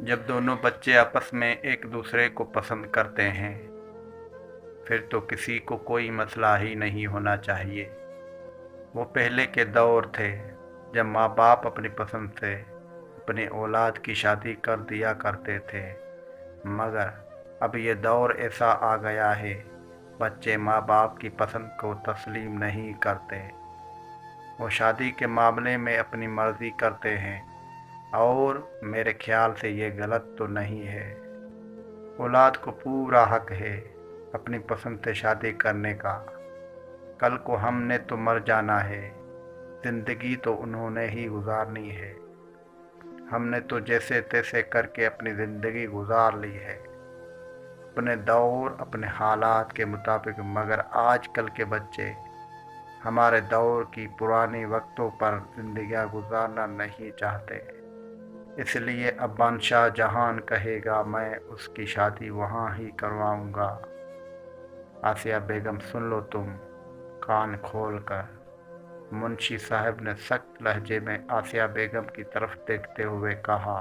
जब दोनों बच्चे आपस में एक दूसरे को पसंद करते हैं फिर तो किसी को कोई मसला ही नहीं होना चाहिए। वो पहले के दौर थे जब माँ बाप अपनी पसंद से अपनी औलाद की शादी कर दिया करते थे, मगर अब ये दौर ऐसा आ गया है बच्चे माँ बाप की पसंद को तस्लीम नहीं करते। वो शादी के मामले में अपनी मर्ज़ी करते हैं और मेरे ख्याल से ये गलत तो नहीं है। औलाद को पूरा हक है अपनी पसंद से शादी करने का। कल को हमने तो मर जाना है, ज़िंदगी तो उन्होंने ही गुजारनी है। हमने तो जैसे तैसे करके अपनी ज़िंदगी गुजार ली है, अपने दौर अपने हालात के मुताबिक, मगर आजकल के बच्चे हमारे दौर की पुरानी वक्तों पर ज़िंदगियाँ गुजारना नहीं चाहते। इसलिए अब बादशाह जहान कहेगा मैं उसकी शादी वहाँ ही करवाऊँगा। आसिया बेगम सुन लो तुम कान खोल कर, मुंशी साहब ने सख्त लहजे में आसिया बेगम की तरफ देखते हुए कहा।